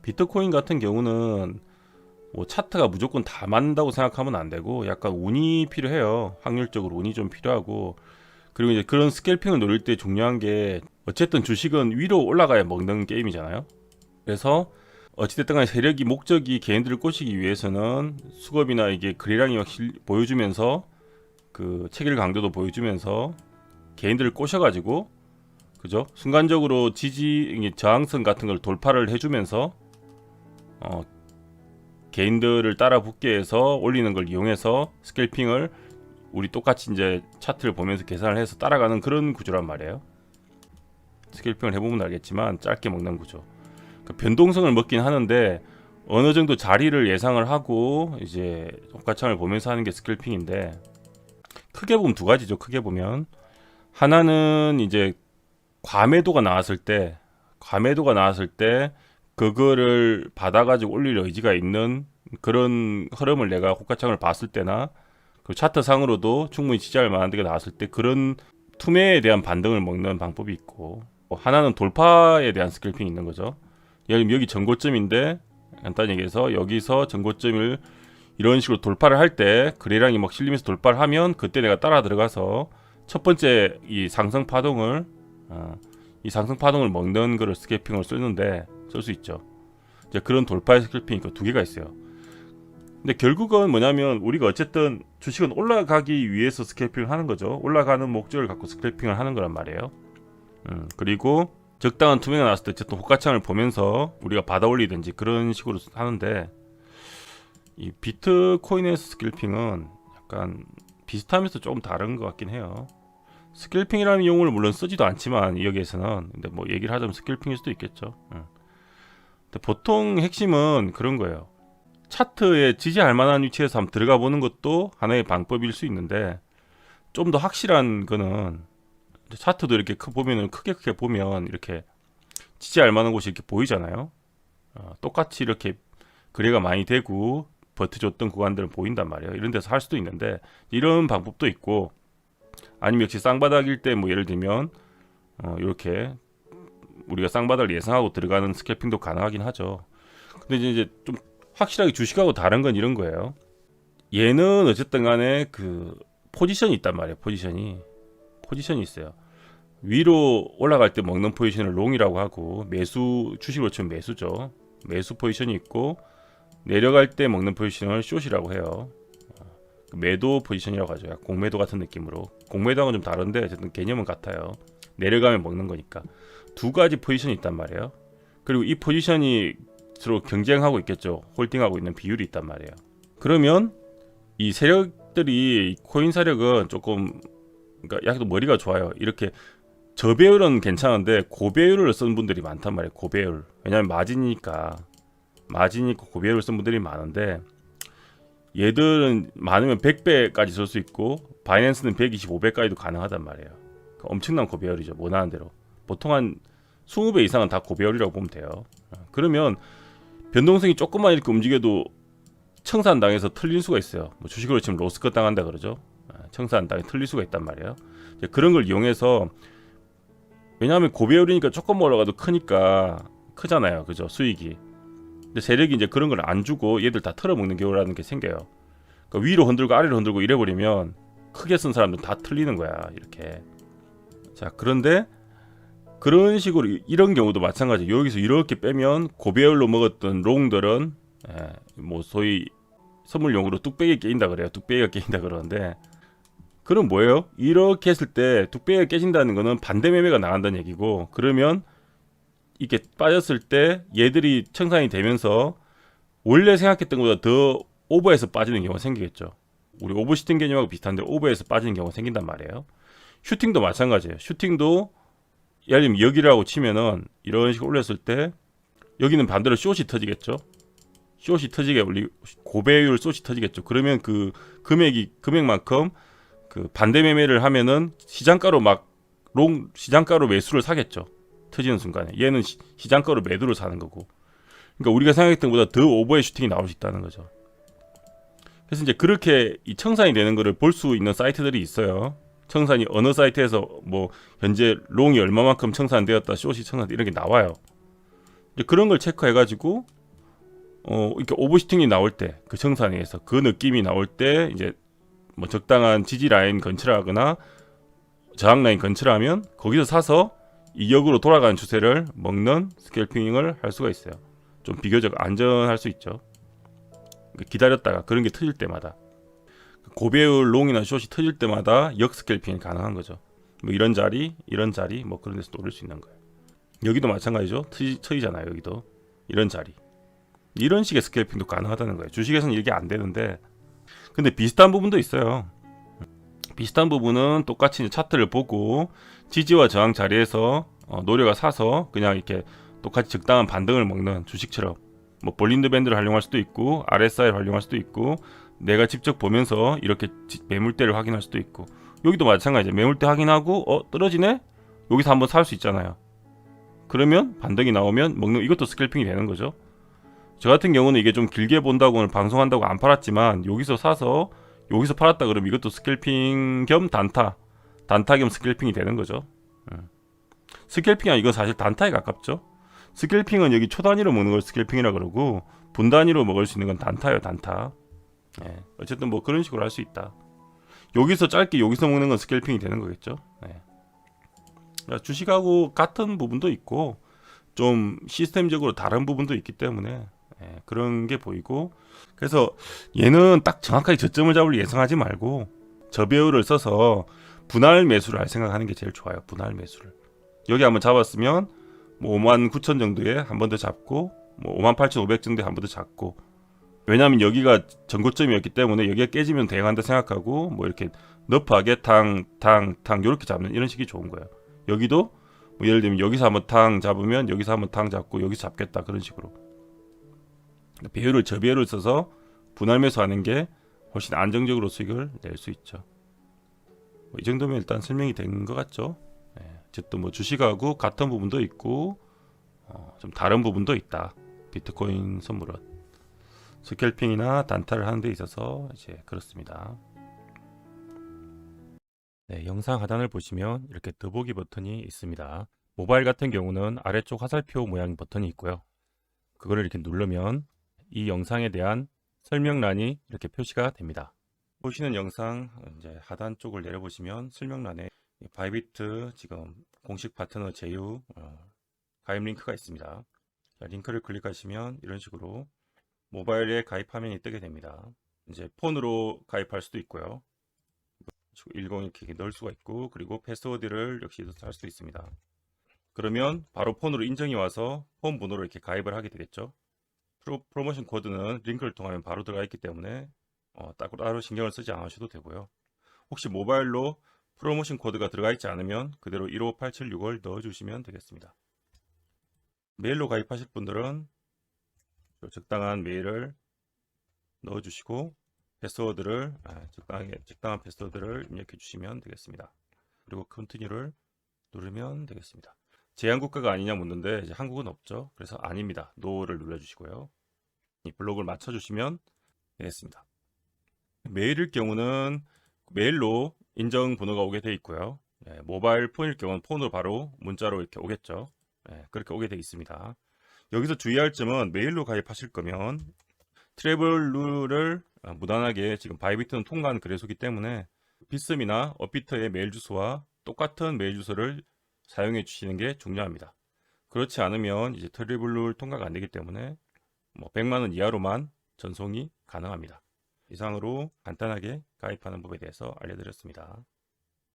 비트코인 같은 경우는 뭐 차트가 무조건 다 맞는다고 생각하면 안 되고 약간 운이 필요해요. 확률적으로 운이 좀 필요하고, 그리고 이제 그런 스캘핑을 노릴 때 중요한 게 어쨌든 주식은 위로 올라가야 먹는 게임이잖아요. 그래서 어찌됐든 간에 세력이 목적이 개인들을 꼬시기 위해서는 수급이나 이게 거래량이 막 보여주면서 그 체결 강도도 보여주면서 개인들을 꼬셔가지고, 그죠? 순간적으로 지지 저항선 같은 걸 돌파를 해주면서 개인들을 따라 붙게 해서 올리는 걸 이용해서 스캘핑을 우리 똑같이 이제 차트를 보면서 계산을 해서 따라가는 그런 구조란 말이에요. 스캘핑을 해보면 알겠지만 짧게 먹는 구조. 그러니까 변동성을 먹긴 하는데 어느 정도 자리를 예상을 하고 이제 호가창을 보면서 하는 게 스캘핑인데, 크게 보면 두 가지죠. 크게 보면 하나는 이제 과매도가 나왔을 때 그거를 받아가지고 올릴 의지가 있는 그런 흐름을 내가 호가창을 봤을 때나 그 차트 상으로도 충분히 지지할 만한 데가 나왔을 때 그런 투매에 대한 반등을 먹는 방법이 있고, 하나는 돌파에 대한 스캘핑이 있는 거죠. 예를 들면 여기 전고점인데 간단히 얘기해서 여기서 전고점을 이런 식으로 돌파를 할 때 거래량이 막 실리면서 돌파를 하면 그때 내가 따라 들어가서 첫 번째 이 상승 파동을 먹는 거를 스캘핑으로 쓰는데 쓸 수 있죠. 이제 그런 돌파의 스캘핑이 두 개가 있어요. 근데 결국은 뭐냐면 우리가 어쨌든 주식은 올라가기 위해서 스캘핑을 하는 거죠. 올라가는 목적을 갖고 스캘핑을 하는 거란 말이에요. 그리고 적당한 투매가 나왔을 때 어쨌든 호가창을 보면서 우리가 받아 올리든지 그런 식으로 하는데, 이 비트코인에서 스캘핑은 약간 비슷하면서 조금 다른 것 같긴 해요. 스캘핑이라는 용어를 물론 쓰지도 않지만 여기에서는, 근데 뭐 얘기를 하자면 스캘핑일 수도 있겠죠. 근데 보통 핵심은 그런 거예요. 차트에 지지할 만한 위치에서 한번 들어가 보는 것도 하나의 방법일 수 있는데, 좀 더 확실한 거는 차트도 이렇게 보면은 크게 보면 이렇게 지지할 만한 곳이 이렇게 보이잖아요. 똑같이 이렇게 거래가 많이 되고 버텨줬던 구간들은 보인단 말이에요. 이런 데서 할 수도 있는데, 이런 방법도 있고, 아니면 역시 쌍바닥일 때 뭐 예를 들면 이렇게 우리가 쌍바닥을 예상하고 들어가는 스캘핑도 가능하긴 하죠. 근데 이제 좀 확실하게 주식하고 다른 건 이런 거예요. 얘는 어쨌든 간에 그 포지션이 있단 말이에요. 포지션이 있어요. 위로 올라갈 때 먹는 포지션을 롱이라고 하고, 매수, 주식으로 치면 매수죠. 매수 포지션이 있고, 내려갈 때 먹는 포지션을 숏이라고 해요. 매도 포지션이라고 하죠. 공매도 같은 느낌으로. 공매도하고는 좀 다른데 어쨌든 개념은 같아요. 내려가면 먹는 거니까. 두 가지 포지션이 있단 말이에요. 그리고 이 포지션이 서로 경쟁하고 있겠죠. 홀딩하고 있는 비율이 있단 말이에요. 그러면 이 세력들이, 코인 세력은 조금, 그러니까 약간 머리가 좋아요. 이렇게 저배율은 괜찮은데 고배율을 쓴 분들이 많단 말이에요. 고배율. 왜냐하면 마진이니까 고배율을 쓴 분들이 많은데, 얘들은 많으면 100배까지 쓸 수 있고 바이낸스는 125배까지도 가능하단 말이에요. 그러니까 엄청난 고배율이죠. 원하는 대로. 보통 한 20배 이상은 다 고배율이라고 보면 돼요. 그러면 변동성이 조금만 이렇게 움직여도 청산당해서 틀릴 수가 있어요. 뭐 주식으로 치면 로스컷 당한다 그러죠. 청산당해 틀릴 수가 있단 말이에요. 이제 그런 걸 이용해서, 왜냐하면 고배율이니까 조금 올라가도 크잖아요. 그죠? 수익이. 근데 세력이 이제 그런 걸 안 주고 얘들 다 털어먹는 경우라는 게 생겨요. 그러니까 위로 흔들고 아래로 흔들고 이래버리면 크게 쓴 사람들 다 틀리는 거야. 이렇게. 자, 그런데 그런 식으로 이런 경우도 마찬가지. 여기서 이렇게 빼면 고배율로 먹었던 롱들은 뭐 소위 선물용으로 뚝배기 깨진다 그래요. 뚝배기가 깨진다 그러는데, 그럼 뭐예요? 이렇게 했을 때 뚝배기가 깨진다는 거는 반대 매매가 나간다는 얘기고, 그러면 이렇게 빠졌을 때 얘들이 청산이 되면서 원래 생각했던 것보다 더 오버해서 빠지는 경우가 생기겠죠. 우리 오버슈팅 개념하고 비슷한데 오버해서 빠지는 경우가 생긴단 말이에요. 슈팅도 마찬가지예요. 슈팅도 예를 들면 여기라고 치면은 이런 식으로 올렸을 때 여기는 반대로 숏이 터지겠죠. 숏이 터지게 고배율 숏이 터지겠죠. 그러면 그 금액만큼 그 반대 매매를 하면은 시장가로 시장가로 매수를 사겠죠. 터지는 순간에. 얘는 시장가로 매도를 사는 거고. 그러니까 우리가 생각했던 것보다 더 오버의 슈팅이 나올 수 있다는 거죠. 그래서 이제 그렇게 이 청산이 되는 거를 볼 수 있는 사이트들이 있어요. 청산이 어느 사이트에서 뭐 현재 롱이 얼마만큼 청산되었다, 숏이 청산 이런 게 나와요. 이제 그런 걸 체크해가지고 이렇게 오버슈팅이 나올 때 그 청산위에서 그 느낌이 나올 때 이제 뭐 적당한 지지 라인 근처라거나 저항 라인 근처라면 거기서 사서 이격으로 돌아가는 추세를 먹는 스캘핑을 할 수가 있어요. 좀 비교적 안전할 수 있죠. 기다렸다가 그런 게 터질 때마다 고배율 롱이나 숏이 터질 때마다 역 스캘핑이 가능한 거죠. 뭐 이런 자리 뭐 그런 데서 노릴 수 있는 거예요. 여기도 마찬가지죠. 터지잖아요. 여기도 이런 자리 이런 식의 스캘핑도 가능하다는 거예요. 주식에서는 이게 안 되는데 근데 비슷한 부분도 있어요. 비슷한 부분은 똑같이 이제 차트를 보고 지지와 저항 자리에서 노려가 사서 그냥 이렇게 똑같이 적당한 반등을 먹는 주식처럼 뭐 볼린더 밴드를 활용할 수도 있고 RSI를 활용할 수도 있고 내가 직접 보면서 이렇게 매물대를 확인할 수도 있고 여기도 마찬가지예요. 매물대 확인하고 떨어지네? 여기서 한번 살 수 있잖아요. 그러면 반등이 나오면 먹는 이것도 스캘핑이 되는 거죠. 저 같은 경우는 이게 좀 길게 본다고 오늘 방송한다고 안 팔았지만 여기서 사서 여기서 팔았다 그러면 이것도 스캘핑 겸 단타 겸 스캘핑이 되는 거죠. 스캘핑이 아니고 이건 사실 단타에 가깝죠. 스캘핑은 여기 초 단위로 먹는 걸 스캘핑이라 그러고 분 단위로 먹을 수 있는 건 단타예요. 단타. 어쨌든 뭐 그런 식으로 할 수 있다. 여기서 짧게 여기서 먹는 건 스캘핑이 되는 거겠죠. 주식하고 같은 부분도 있고 좀 시스템적으로 다른 부분도 있기 때문에 그런 게 보이고 그래서 얘는 딱 정확하게 저점을 잡을 예상하지 말고 저배율을 써서 분할 매수를 할 생각하는 게 제일 좋아요. 분할 매수를 여기 한번 잡았으면 뭐 59,000 정도에 한 번 더 잡고 뭐 58,500 정도에 한 번 더 잡고 왜냐하면 여기가 전고점이었기 때문에 여기가 깨지면 대응한다 생각하고 뭐 이렇게 너프하게 탕 이렇게 잡는 이런 식이 좋은 거예요. 여기도 뭐 예를 들면 여기서 한번 탕 잡으면 여기서 한번 탕 잡고 여기서 잡겠다 그런 식으로 저배율을 써서 분할 매수하는 게 훨씬 안정적으로 수익을 낼 수 있죠. 이 정도면 일단 설명이 된 것 같죠. 어쨌든 뭐 주식하고 같은 부분도 있고 좀 다른 부분도 있다. 비트코인 선물은 스캘핑이나 단타를 하는 데 있어서 이제 그렇습니다. 영상 하단을 보시면 이렇게 더보기 버튼이 있습니다. 모바일 같은 경우는 아래쪽 화살표 모양 버튼이 있고요. 그거를 이렇게 누르면 이 영상에 대한 설명란이 이렇게 표시가 됩니다. 보시는 영상 이제 하단 쪽을 내려보시면 설명란에 바이비트 지금 공식 파트너 제휴 가입 링크가 있습니다. 자, 링크를 클릭하시면 이런 식으로 모바일에 가입 화면이 뜨게 됩니다. 이제 폰으로 가입할 수도 있고요. 10 이렇게 넣을 수가 있고 그리고 패스워드를 역시 할 수 있습니다. 그러면 바로 폰으로 인정이 와서 폰 번호로 이렇게 가입을 하게 되겠죠. 프로모션 코드는 링크를 통하면 바로 들어가 있기 때문에 따로 신경을 쓰지 않으셔도 되고요. 혹시 모바일로 프로모션 코드가 들어가 있지 않으면 그대로 158765를 넣어주시면 되겠습니다. 메일로 가입하실 분들은 적당한 메일을 넣어주시고 패스워드를 적당한 패스워드를 입력해 주시면 되겠습니다. 그리고 컨티뉴를 누르면 되겠습니다. 제한 국가가 아니냐 묻는데 이제 한국은 없죠. 그래서 아닙니다. 노를 눌러주시고요. 이 블록을 맞춰주시면 되겠습니다. 메일일 경우는 메일로 인정 번호가 오게 되어 있고요. 모바일 폰일 경우는 폰으로 바로 문자로 이렇게 오겠죠. 그렇게 오게 되어 있습니다. 여기서 주의할 점은 메일로 가입하실 거면 트래블 룰을 무난하게 지금 바이비트는 통과한 거래소이기 때문에 비스미나 업비터의 메일 주소와 똑같은 메일 주소를 사용해 주시는 게 중요합니다. 그렇지 않으면 이제 트래블 룰 통과가 안 되기 때문에 뭐 100만 원 이하로만 전송이 가능합니다. 이상으로 간단하게 가입하는 법에 대해서 알려드렸습니다.